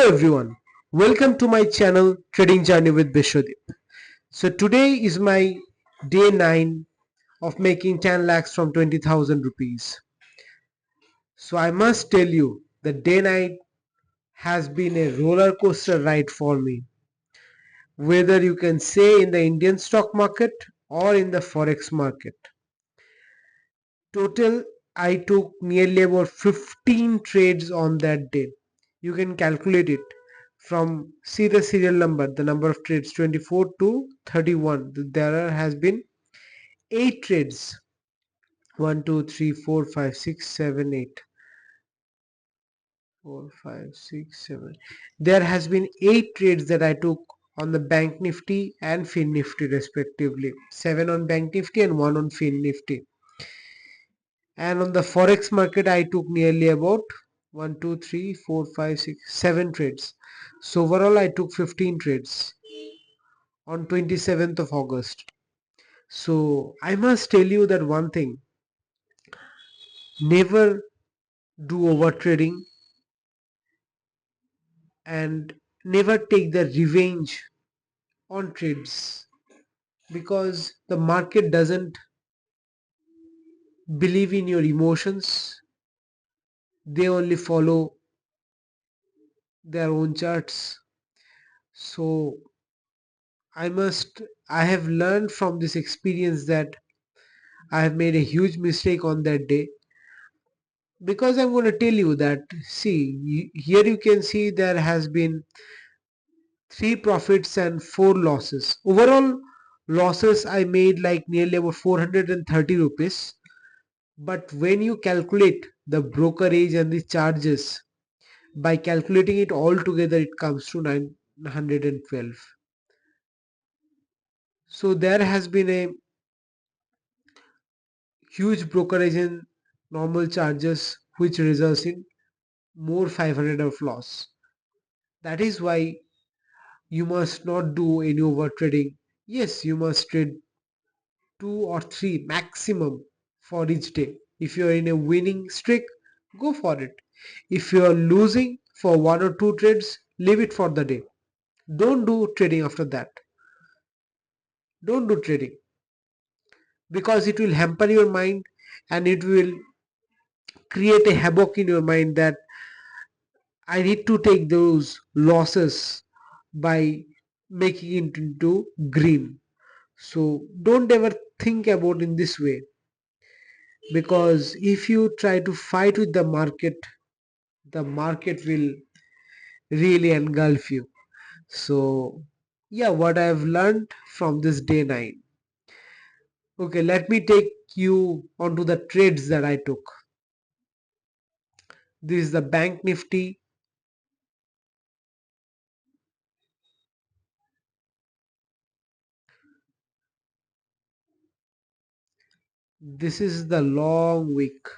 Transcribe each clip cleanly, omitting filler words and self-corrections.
Hello everyone, welcome to my channel Trading Journey with Bishwadeep. So today is my day 9 of making 10 lakhs from 20,000 rupees. So I must tell you that day 9 has been a roller coaster ride for me. Whether you can say in the Indian stock market or in the forex market. Total I took nearly about 15 trades on that day. You can calculate it from see the serial number, the number of trades 24 to 31. There has been 8 trades. 1 2 3 4 5 6 7 8 4 5 6 7. There has been 8 trades that I took on the Bank Nifty and Fin Nifty respectively. 7 on Bank Nifty and 1 on Fin Nifty. And on the forex market I took nearly about 1 2 3 4 5 6 7 trades. So overall I took 15 trades on 27th of August. So I must tell you that one thing, never do over trading and never take the revenge on trades, because the market doesn't believe in your emotions. They only follow their own charts. So I have learned from this experience that I have made a huge mistake on that day, because I'm going to tell you that, see, here you can see there has been 3 profits and 4 losses. Overall losses I made like nearly about 430 rupees. But when you calculate the brokerage and the charges, by calculating it all together, it comes to 912. So there has been a huge brokerage and normal charges which results in more 500 of loss. That is why you must not do any over trading. Yes, you must trade 2 or 3 maximum for each day. If you are in a winning streak, go for it. If you are losing for 1 or 2 trades, leave it for the day. Don't do trading after that. Don't do trading, because it will hamper your mind and it will create a havoc in your mind that I need to take those losses by making it into green. So don't ever think about in this way, because if you try to fight with the market will really engulf you. So yeah, what I have learned from this day 9. Okay, let me take you onto the trades that I took. This is the Bank Nifty. This is the long wick.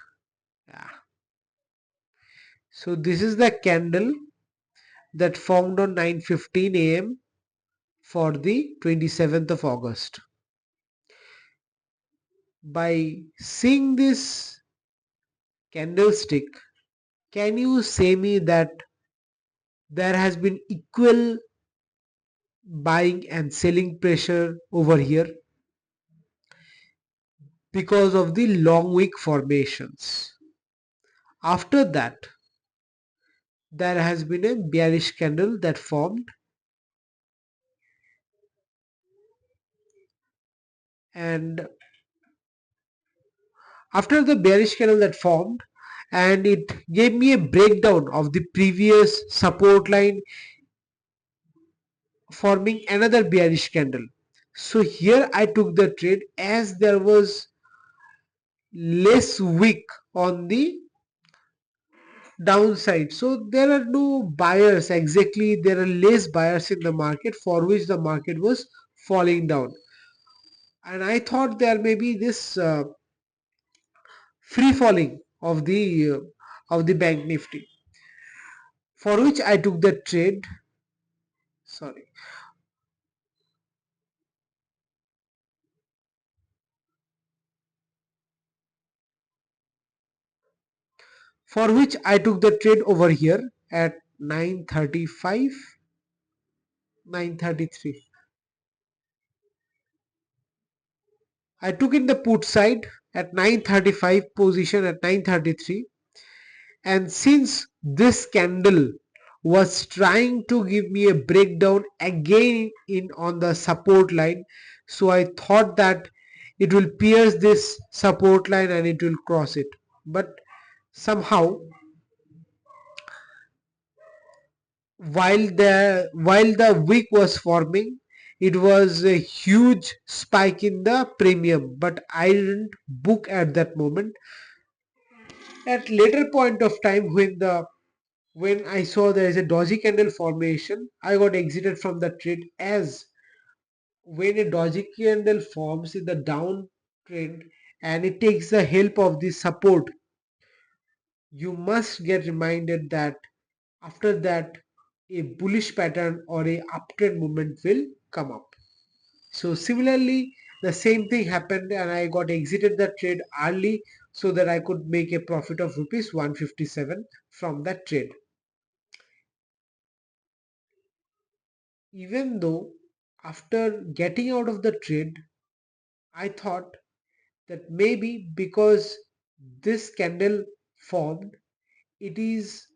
Yeah. So this is the candle that formed on 9:15 a.m. for the 27th of August. By seeing this candlestick, can you say me that there has been equal buying and selling pressure over here because of the long wick formations? After that, there has been a bearish candle that formed, and after the bearish candle that formed, and it gave me a breakdown of the previous support line, forming another bearish candle. So here I took the trade as there was less wick on the downside. So there are no buyers, exactly, there are less buyers in the market for which the market was falling down. And I thought there may be this free falling of the Bank Nifty, for which I took the trade. Sorry. For which I took the trade over here at 935, 933. I took in the put side at 935, position at 933, and since this candle was trying to give me a breakdown again in on the support line, so I thought that it will pierce this support line and it will cross it, but somehow while the wick was forming, it was a huge spike in the premium, but I didn't book at that moment. At later point of time, when I saw there is a dodgy candle formation, I got exited from the trade, as when a dodgy candle forms in the downtrend and it takes the help of the support, you must get reminded that after that a bullish pattern or a uptrend movement will come up. So similarly, the same thing happened and I got exited the trade early so that I could make a profit of rupees 157 from that trade. Even though after getting out of the trade, I thought that maybe because this candle formed, it is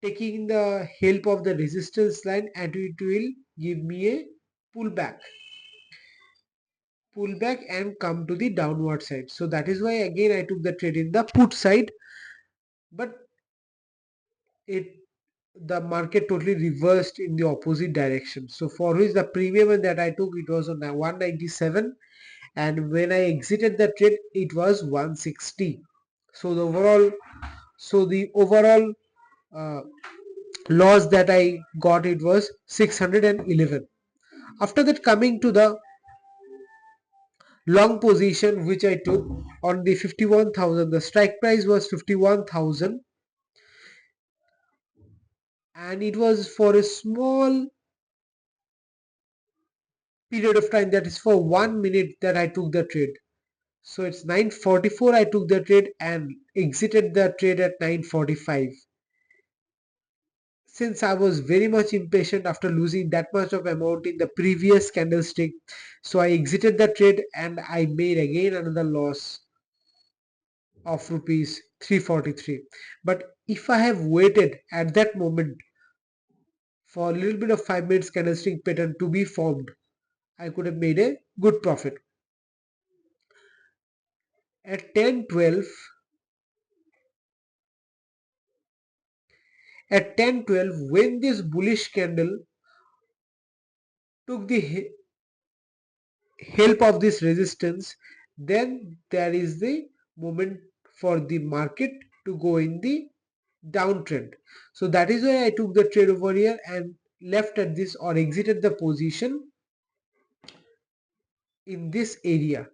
taking the help of the resistance line and it will give me a pullback and come to the downward side. So that is why again I took the trade in the put side, but it the market totally reversed in the opposite direction. So for which the premium that I took, it was on 197, and when I exited the trade it was 160. So the overall uh, loss that I got, it was 611. After that, coming to the long position which I took on the 51,000, the strike price was 51,000 and it was for a small period of time, that is for 1 minute that I took the trade. So it's 9:44 I took the trade and exited the trade at 9:45. Since I was very much impatient after losing that much of amount in the previous candlestick, so I exited the trade and I made again another loss of rupees 343. But if I have waited at that moment for a little bit of 5 minutes candlestick pattern to be formed, I could have made a good profit. At 10:12, when this bullish candle took the help of this resistance, then there is the moment for the market to go in the downtrend. So that is why I took the trade over here and left at this or exited the position in this area.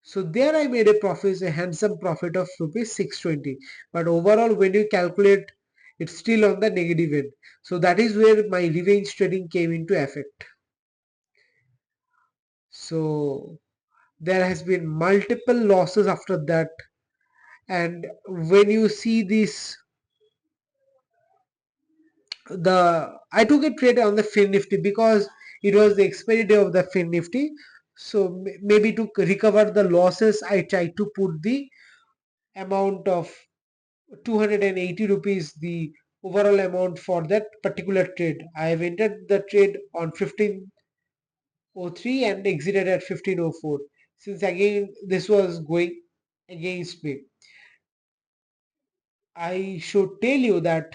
So there I made a profit, a handsome profit of rupees 620. But overall, when you calculate, it's still on the negative end. So that is where my revenge trading came into effect. So there has been multiple losses after that, and when you see this, the I took a trade on the fin nifty because it was the expiry day of the fin nifty. So maybe to recover the losses, I tried to put the amount of 280 rupees, the overall amount for that particular trade. I have entered the trade on 1503 and exited at 1504, since again this was going against me. I should tell you that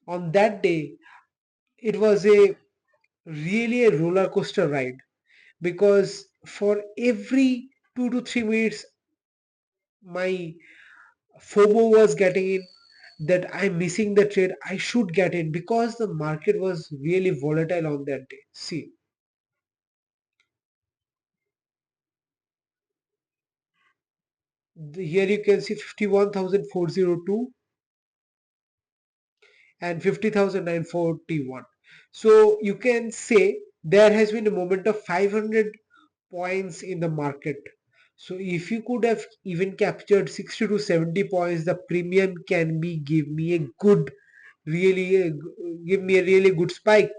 on that day it was a really a roller coaster ride, because for every 2 to 3 minutes my FOMO was getting in that I'm missing the trade, I should get in, because the market was really volatile on that day. See, here you can see 51,402 and 50,941. So you can say there has been a moment of 500 points in the market. So if you could have even captured 60 to 70 points, the premium can be give me a good really give me a really good spike.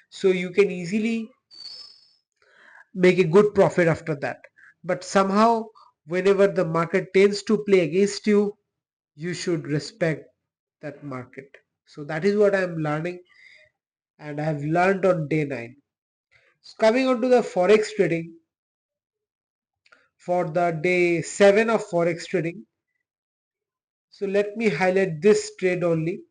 So you can easily make a good profit after that. But somehow, whenever the market tends to play against you, you should respect that market. So that is what I am learning, and I have learned on day 9. So coming on to the forex trading, for the day 7 of forex trading. So let me highlight this trade only.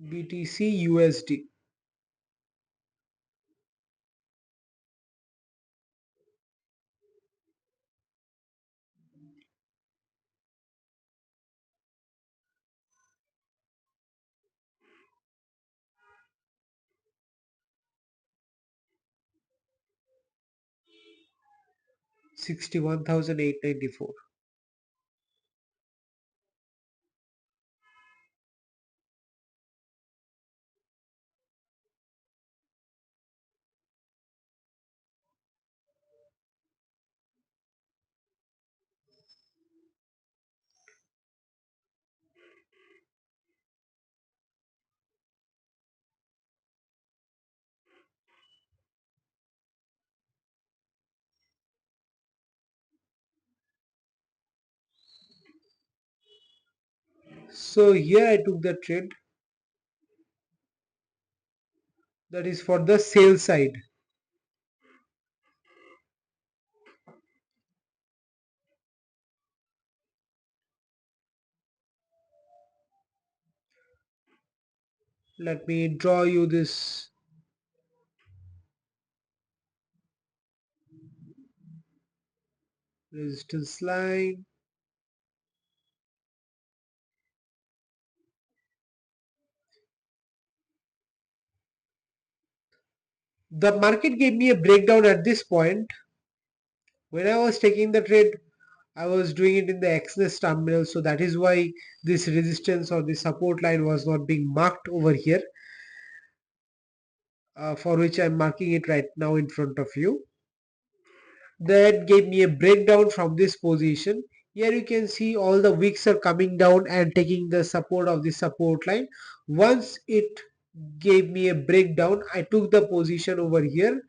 BTC USD. 61,894. So here I took the trade, that is for the sale side. Let me draw you this resistance line. The market gave me a breakdown at this point. When I was taking the trade, I was doing it in the XNS terminal, so that is why this resistance or the support line was not being marked over here, for which I'm marking it right now in front of you. That gave me a breakdown from this position. Here you can see all the wicks are coming down and taking the support of the support line. Once it gave me a breakdown, I took the position over here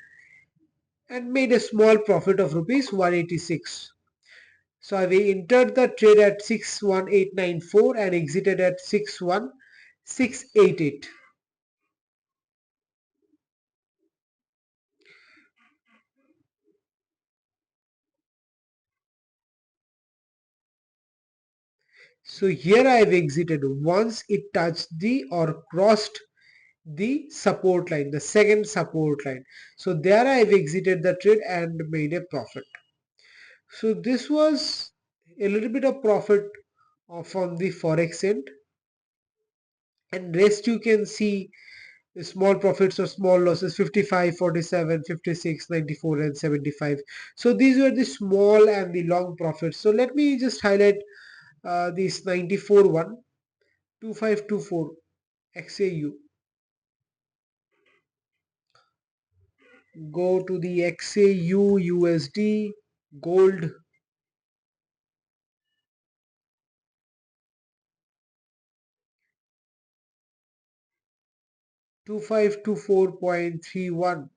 and made a small profit of rupees 186. So I entered the trade at 61894 and exited at 61688. So here I have exited once it touched the or crossed the support line, the second support line. So there I have exited the trade and made a profit. So this was a little bit of profit from the forex end, and rest you can see the small profits or small losses: 55, 47, 56, 94, and 75. So these were the small and the long profits. So let me just highlight this 94 one, 2524 XAU. Go to the XAU USD gold. 2524.31.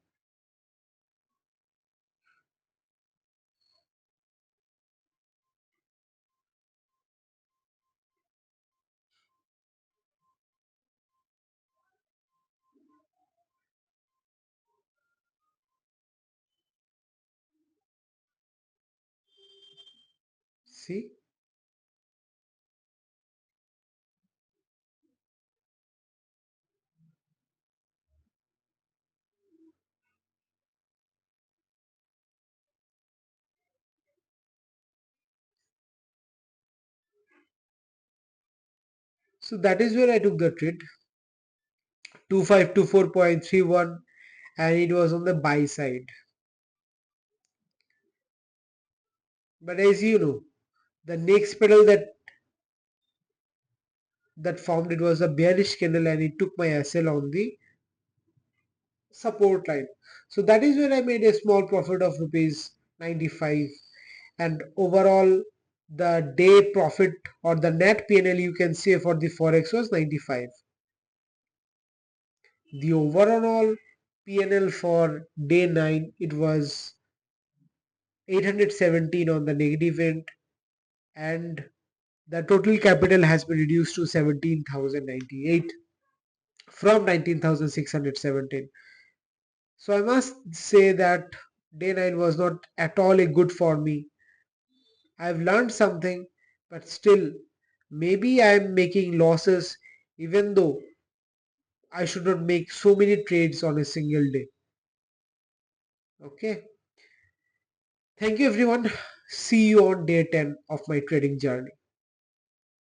See, so that is where I took the trade, 2524.31, and it was on the buy side. But as you know, the next pedal that formed, it was a bearish candle and it took my SL on the support line. So that is where I made a small profit of rupees 95, and overall the day profit or the net PNL you can say for the forex was 95. The overall PNL for day 9, it was 817 on the negative end, and the total capital has been reduced to 17,098 from 19,617. So I must say that day 9 was not at all a good for me. I've learned something, but still, maybe I'm making losses even though I should not make so many trades on a single day. Okay. Thank you everyone. See you on day 10 of my trading journey.